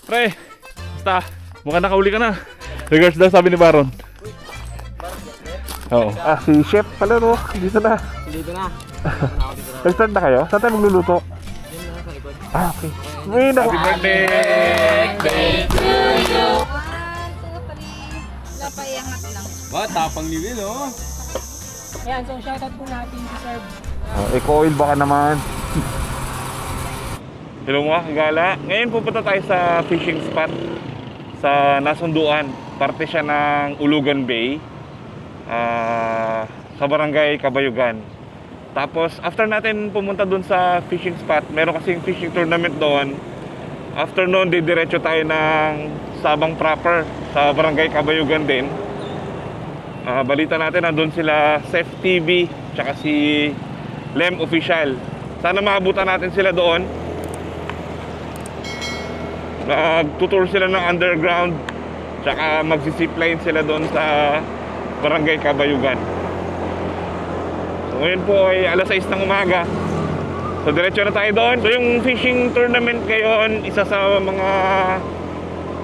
Pre, basta, mukhang nakahuli ka na. Regards daw sabi ni Baron. Oo. Si chef pala no, dito na. Dito na. Nag-start na kayo? Saan tayo magluluto? Yun na sa likod. Okay. May Happy birthday! Napayangat lang. Ba, tapang ni Will, oh. Ayan, so shoutout po natin si Sir. Eco-oil baka naman. Hello mga kagala. Ngayon pupunta tayo sa fishing spot sa Nasunduan. Parte siya ng Ulugan Bay. Sa barangay Kabayugan. Tapos after natin pumunta dun sa fishing spot, meron kasing fishing tournament doon. After noon, didiretso tayo ng Sabang proper sa barangay Kabayugan din. Balita natin nandun sila Sef TV tsaka si Lem Official. Sana maabutan natin sila doon. Nagtutour sila ng underground tsaka magsisipline sila doon sa barangay Kabayugan. So ngayon po ay alas 6 ng umaga. So diretso na tayo doon. So yung fishing tournament ngayon, isa sa mga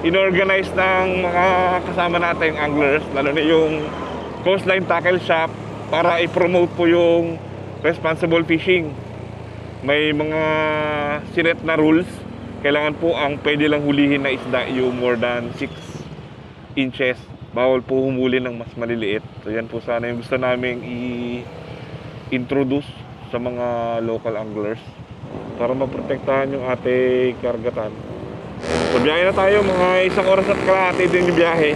inorganize ng mga kasama nating anglers, lalo na yung Coastline Tackle Shop, para i-promote po yung responsible fishing. May mga sinet na rules. Kailangan po ang pwede lang hulihin na isda yung more than 6 inches. Bawal po humuli ng mas maliliit. So yan po sana yung gusto naming i-introduce sa mga local anglers para maprotektahan yung ating karagatan. So biyahe na tayo, mga 1 oras at kalahati din yung biyahe.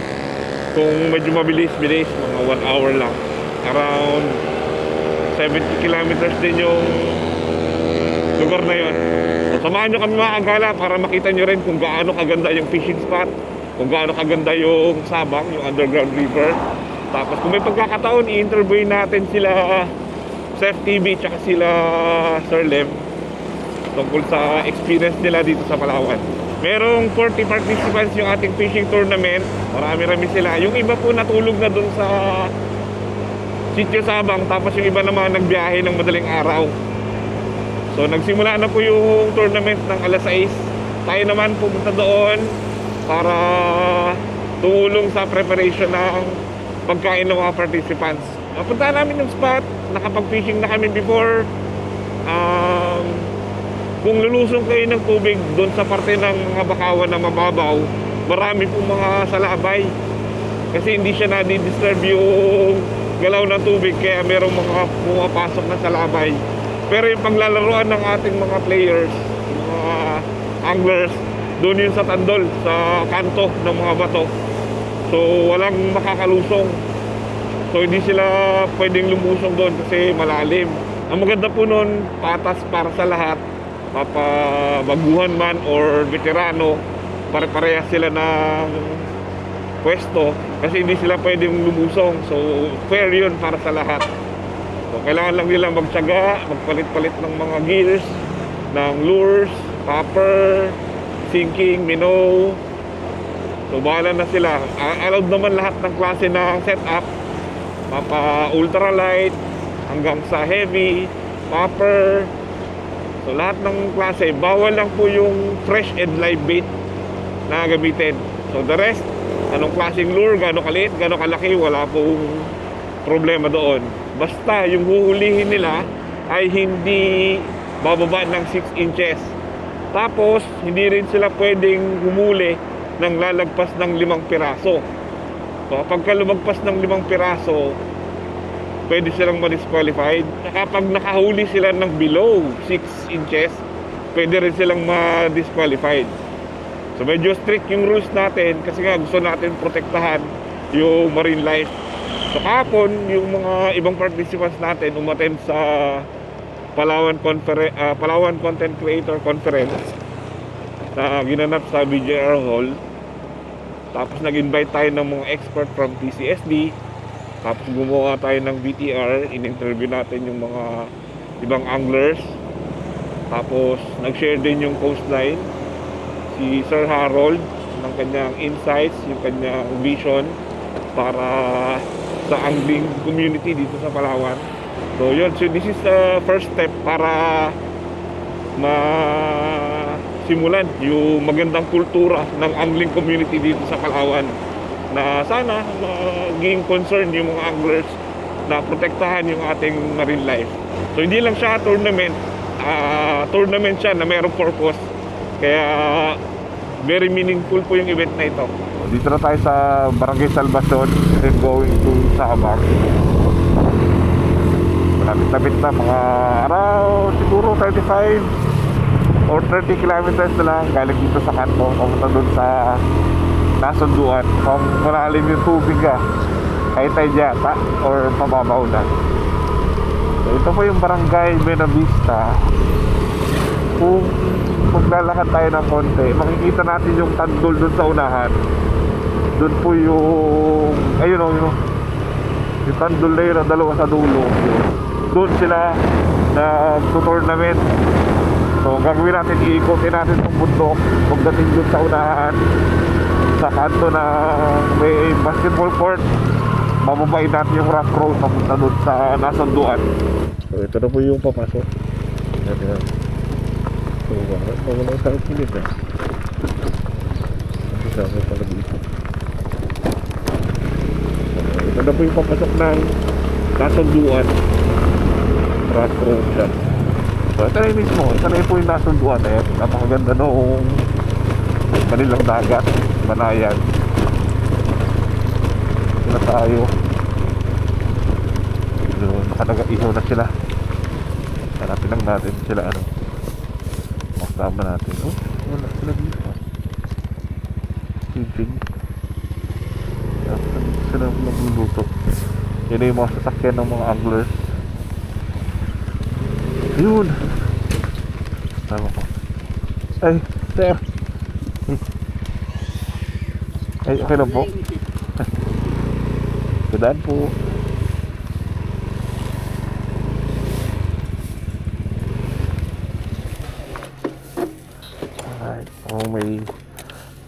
Kung medyo mabilis-bilis, mga 1 hour lang. Around 70 kilometers din yung lugar na yun. So samahan nyo kami mga kagala para makita nyo rin kung gaano kaganda yung fishing spot, kung gaano kaganda yung Sabang, yung underground river. Tapos kung may pagkakataon, i-interview natin sila Sef TV tsaka sila Sir Lem tungkol sa experience nila dito sa Palawan. Merong 40 participants yung ating fishing tournament. Marami-rami sila. Yung iba po natulog na dun sa Sitio Sabang, tapos yung iba naman nagbiyahe ng madaling araw. So nagsimula na po yung tournament ng alas 6. Tayo naman pumunta doon para tumulong sa preparation ng pagkain ng mga participants. Napunta namin yung spot, nakapag-fishing na kami before. Kung lulusong kayo ng tubig doon sa parte ng mga bakawan na mababaw, marami pong mga salabay. Kasi hindi siya nadi-disturb yung galaw ng tubig, kaya merong mga pumapasok na salabay. Pero yung paglalaroan ng ating mga players, mga anglers, doon yun sa tandol, sa kanto ng mga bato. So walang makakalusong. So hindi sila pwedeng lumusong doon kasi malalim. Ang maganda po noon, patas para sa lahat. Mapabaguhan man or veterano, pare-parehas sila ng pwesto kasi hindi sila pwedeng lumusong. So fair yun para sa lahat. So kailangan lang nila magtiyaga, magpalit-palit ng mga gears, ng lures, popper, sinking, minnow. So bahala na sila. Allowed naman lahat ng klase ng setup, mapa ultralight hanggang sa heavy, popper. So lahat ng klase, bawal lang po yung fresh and live bait na gamitin. So the rest, anong klaseng lure, gano'ng kaliit, gano'ng kalaki, wala pong problema doon. Basta yung huhulihin nila ay hindi bababa ng 6 inches. Tapos hindi rin sila pwedeng humuli ng lalagpas ng 5 piraso. So kapag lumagpas ng 5 piraso, pwede silang ma-disqualified. Kapag nakahuli sila ng below 6 inches, pwede rin silang ma-disqualified. So medyo strict yung rules natin kasi nga gusto natin protektahan yung marine life. So kahapon, yung mga ibang participants natin umattend sa Palawan Content Creator Conference na ginanap sa BJR Hall. Tapos nag-invite tayo ng mga expert from PCSD. Tapos gumawa tayo ng VTR, in-interview natin yung mga ibang anglers. Tapos nag-share din yung Coastline, si Sir Harold, ng kanyang insights, yung kanyang vision para sa angling community dito sa Palawan. So yun, so this is the first step para simulan yung magandang kultura ng angling community dito sa Palawan, na sana maging concern yung mga anglers na protektahan yung ating marine life. So hindi lang siya tournament, tournament siya na mayroong purpose, kaya very meaningful po yung event na ito. Dito na tayo sa Barangay Salvacion and going to Sabang. Malapit-lapit na, mga around siguro 35 or 30 kilometers na lang galing dito sa kanto, papunta doon sa nasunduan. Kung malalim yung tubig kahit tayo yata or pababaw na. So, ito po yung Barangay Buenavista. Kung maglalakad tayo ng konti, makikita natin yung tandol doon sa unahan. Doon po yung ayun o, yung tandol na yun ang dalawa sa dulo. Doon sila nag-tournament. So gagawin natin, iikotin natin itong bundok pagdating doon sa unahan, sa kanto na may basketball court. Bababain natin yung rough road papunta doon sa nasunduan. So ito na po yung papasok. So wala sa pilit Sabi pala dito. Ito na po yung papasok ng nasunduan. Rough road siya. So ito na yung mismo. Ito na po yung nasunduan. Napakaganda noong Manilang dagat, Banayan. Ito na tayo. Nakanaga-ihaw na sila. Hanapin lang natin sila makasama natin. Oh, wala sila dito. Sibing. Sila nagluluto. Yun yung mga sasakyan ng mga anglers. Yun. Tama ko. Ay, sir. Ay, okay lang po. Gadaan po. Alright. Oh, may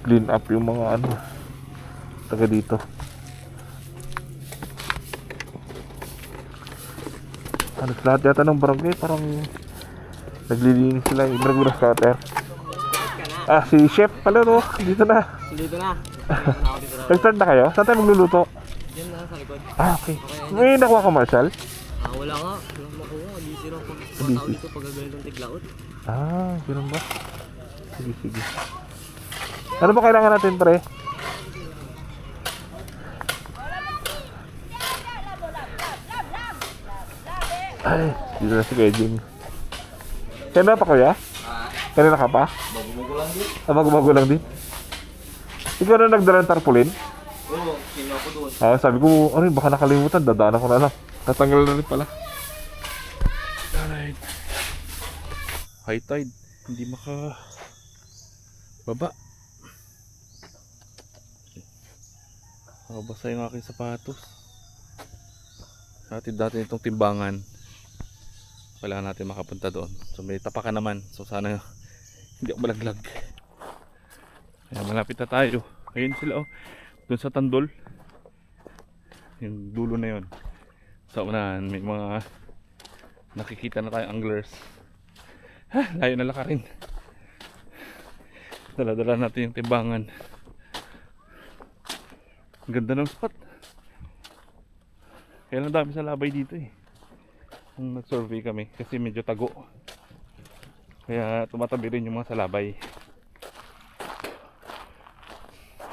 clean up yung mga taga dito. Lahat yata ng barangay parang naglilinis sila yung Bermuda Scatter. Si chef pala dito na. Dito na. Nag-start na kayo? Saan tayo magluluto? Diyan na sa likod. Okay. May nakuha ka, Marshall? Wala nga. Walang makuha. Busy lang pag tao dito pag gagawin ng tiglaot. Ganun ba? Sige. Ano ba kailangan natin, pre? Ay, dito na si Kejing. Kaya pa kuya? Kanina ka pa? Bago-bago lang din. Bago-bago lang din. Ikaw na nagdala ng tarpaulin? Oo, kinuha ko doon. Sabi ko, baka nakalimutan, dadaan ako na lang. Tatanggal na rin pala. Alright. High tide, hindi baba. Nakabasa yung aking sapatos. Dati itong timbangan. Kailangan natin makapunta doon. So may tapakan naman. So sana hindi ako malaglag. Kaya malapit na tayo. Ayun sila doon sa tandol. Yung dulo na yun. Sa unahan may mga nakikita na tayong anglers. Layo na lakarin. Dala-dala natin yung timbangan. Ganda ng spot. Kaya lang dami sa labay dito Nung nag-survey kami kasi medyo tago. Kaya tumatabi rin yung mga salabay.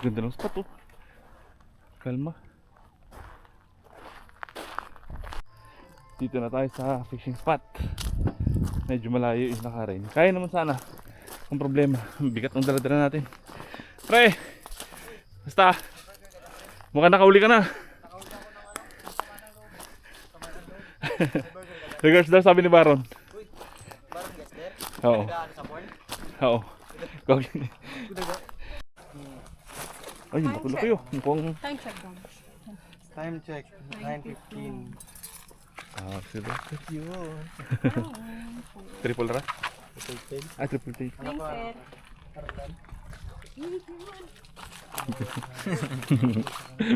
Ganda ng spot Kalma. Dito na tayo sa fishing spot. Medyo malayo yung lakarin. Kaya naman sana. Ang problema, bigat ng dala-dala natin. Pre! Basta! Mukhang nakauli ka na. Regards daw sabi ni Baron. Baron Gester? Oo. Sa porn? Oo. Ay, nakulaki mukhang... Time check down. Time check, 9:15. Sila. Yun. Triple ra? Triple Triple tape. Thanks, sir.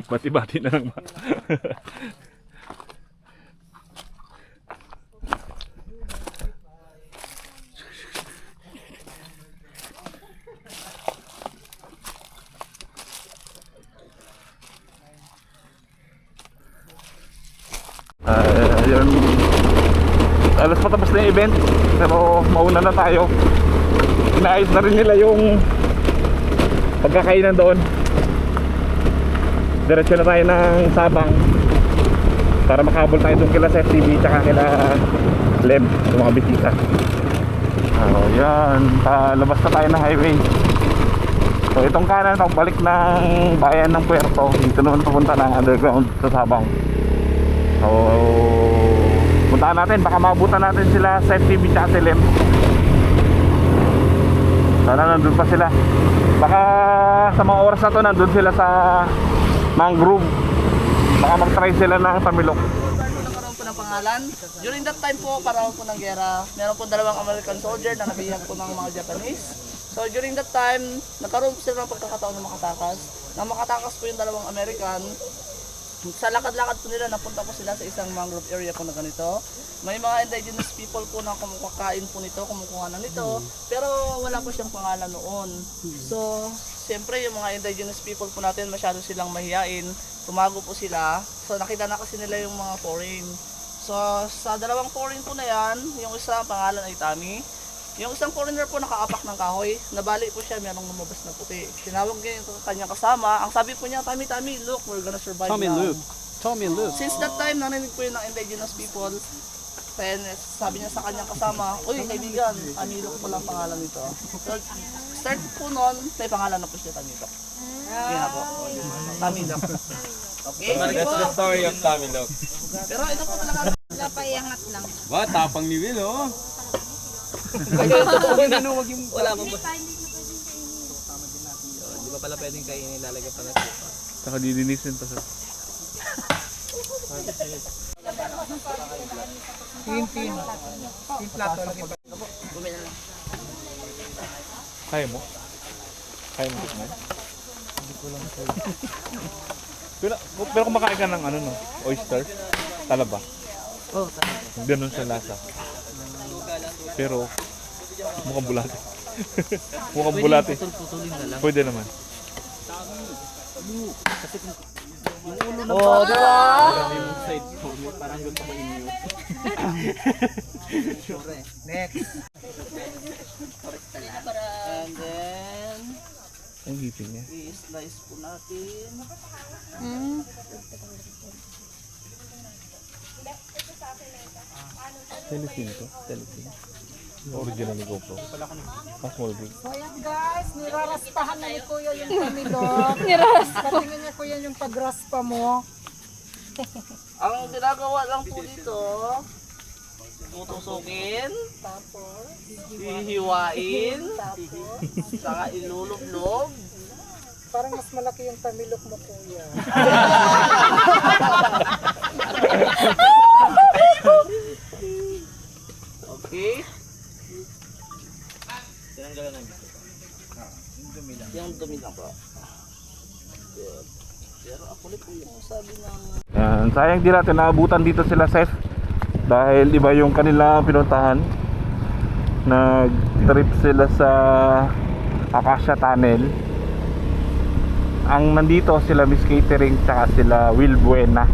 Bati-bati na lang ba? Yun. Alas patapos na yung event, pero mauna na tayo. Inaayos na rin nila yung pagkakainan doon. Diretso na tayo ng Sabang para makahabol tayo doon kila sa FTV tsaka kila Lem, yung mga bisita. Yan, palabas na tayo ng highway. So itong kanan, balik ng bayan ng Puerto. Dito naman pupunta ng underground sa Sabang. So puntaan natin, baka maabutan natin sila sa FTV tsaka si Lem. Sana nandun pa sila. Baka sa mga oras na to nandun sila sa mangrove. Baka mag-try sila ng tamilok. Nagkaroon po ng pangalan. During that time po, paraon po ng gera, meron po dalawang American soldier na nabihag po ng mga Japanese. So during that time, nagkaroon po sila ng pagkakataon ng makatakas. Nang makatakas po yung dalawang American, sa lakad-lakad po nila, napunta po sila sa isang mangrove area po na ganito. May mga indigenous people po na kumakain po nito, kumukuha na nito, pero wala po siyang pangalan noon. So, siyempre yung mga indigenous people po natin, masyado silang mahihain, tumago po sila. So, nakita na kasi nila yung mga foreign. So, sa dalawang foreign po na yan, yung isa pangalan ay Tommy. Yung isang foreigner po nakaapak ng kahoy, nabali po siya, merong lumabas na puti. Tinawag niya yung kanyang kasama, ang sabi po niya, Tommy, look, we're gonna survive now. Tommy Luke. Since that time, narinig po yun ng indigenous people. Then, sabi niya sa kanyang kasama, uy, kaibigan, Tamilok po lang pangalan nito. So, start po noon, may pangalan na po siya, Tamilok. Yun na po. Tamilok. Okay? That's the story of Tommy Luke. Pero ito po talaga. Wala pa iangat lang. Ba, tapang ni Will, oh. Wala po ba? Di ba pala pwedeng kainin, ilalagay pa na suka? Saka didinisin pa sa... Tin plato lagi pa. Bumili na lang. Kaya mo? Kaya mo tikman? Hindi ko lang kaya. Pero kumakain ka ng ano no? Oyster? Talaba? Oh, tama. Ganun sa lasa. Pero mukhang bulate. Mukhang bulate. Putulin na lang. Pwede naman. Oh, di ba? Parang gusto ko inyo. Next. And then, Ang ngipin niya. i-slice po natin. Telefilm to? Telefilm. Original ni GoPro. Small big. So ayan guys, niraraspahan na ni Kuya yung tamilok. Niraraspahan. Patingin niya Kuya yung pagraspa mo. Ang ginagawa lang po dito, tutusukin, Tapos, hihiwain, saka ilulublob. parang mas malaki yung tamilok mo Kuya. Okay? Yung dumi lang po. Pero ako ulit po yung sabi ng... Yan. Sayang di natin naabutan dito sila Seth. Dahil iba yung kanila pinuntahan. Nag-trip sila sa Acacia Tunnel. Ang nandito sila Miss Catering tsaka sila Will Buena.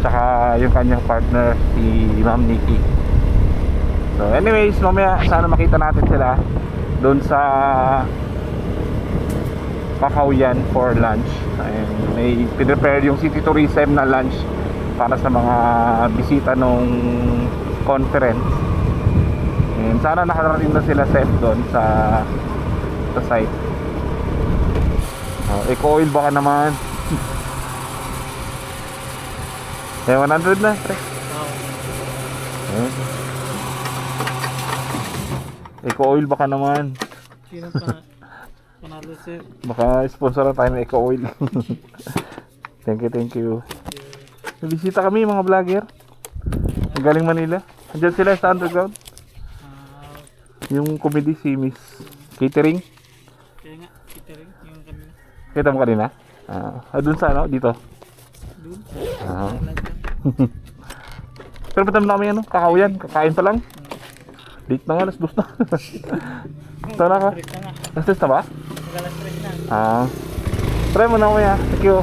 Tsaka yung kanyang partner si Ma'am Nikki. So anyways, mamaya sana makita natin sila doon sa Kakauyan for lunch. Ayun, may prepare yung City Tourism na lunch para sa mga bisita nung conference. And sana nakarating na sila safe doon sa site. Eco oil baka naman. Eh 100 na, pre. Eco oil baka naman. Sino pa? Panalo sir. Baka sponsor tayo ng Eco Oil. Thank you. Nabisita kami mga vlogger. Galing Manila. Andiyan sila sa underground. Yung comedy si Miss Catering. Kaya nga, catering yung kanina. Kita mo kanina? Doon sa ano? Dito? Doon. Pero patam namin ano? Kakauyan. Kakain pa lang. Late na nga. Alas 2 na. Tara ka. Alas 3 na ba? Magalas 3 na. Try mo na kuya. Thank you.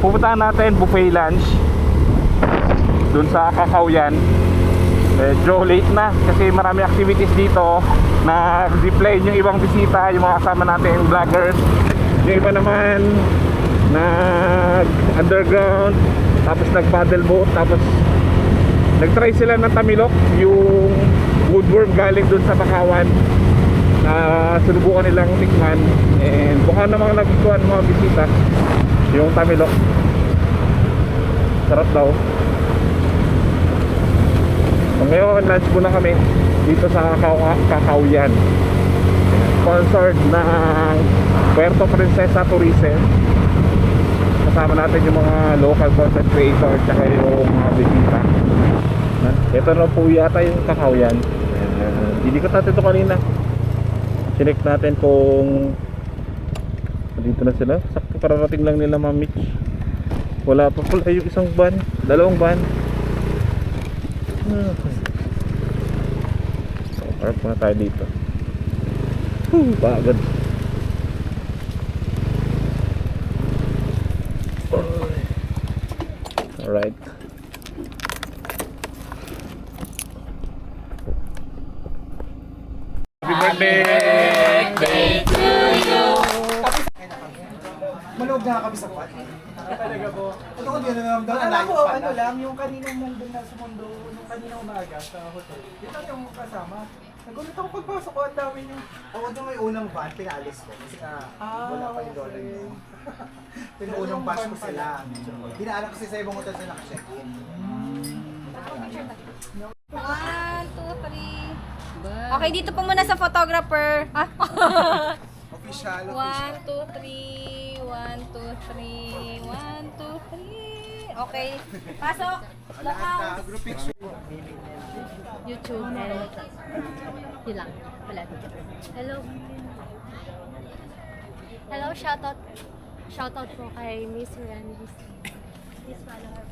pupuntahan natin buffet lunch dun sa Kakauyan. Medyo late na kasi marami activities dito. Nag-zipline yung ibang bisita, yung mga kasama natin vloggers. Yung iba naman nag-underground, tapos nag-paddle boat, tapos nag-try sila ng tamilok, yung woodworm galing dun sa Bakawan. Sinubukan nilang tikman, and baka namang nagustuhan ng mga bisita yung tamilok. Sarap daw. So ngayon, lunch muna kami dito sa Kakauyan, sponsored ng Puerto Princesa Tourism. Kasama natin yung mga local content creators at yung mga bisita. Ito na po yata yung Kakauyan. Hindi ko natin ito kanina. Chinek natin kung dito na sila. Sakto kararating lang nila, Ma'am Mitch. Wala pa pala yung isang van, dalawang van. So, park muna tayo dito. Pagod. Alright. Happy birthday! Manood na kami sa kwat. Talaga po. Ano ko din naman daw? Alam ko, ano lang, yung kaninang nandun na sa mundo, yung kaninang umaga sa hotel. Yun lang yung kasama. Nagulat ako pagpasok ko, ang dami yung... Oo, doon may unang van, pinalis ko. Kasi wala pa yung dollar yun. Pinuunang batch ko sila. Dinaanak ko sa ibang hotel sa nakacheck-in. 1, 2, 3. Okay, dito po muna sa photographer. Ah. Official, 1, official. 2, 3. 1, 2, 3. 1, 2, 3. Okay. Pasok. Look out. Group picture. YouTube. Yun lang. Wala. Hello. Hello, shoutout. Shoutout po kay Miss Randy. Please follow her.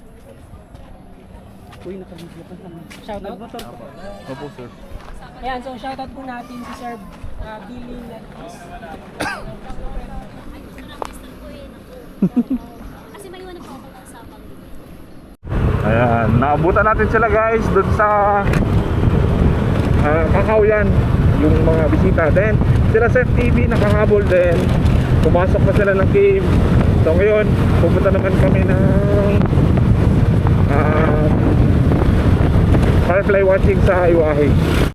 Shoutout. Opo, sir. Ayan, so shoutout po natin si Sir Billy Ladis. Kasi may iwan na po ako ng sapang. Ayan, naabutan natin sila guys dun sa Kakauyan, yung mga bisita. Then sila Seth TV nakahabol din, pumasok na sila ng cave. So ngayon pupunta naman kami ng firefly watching sa Iwahe.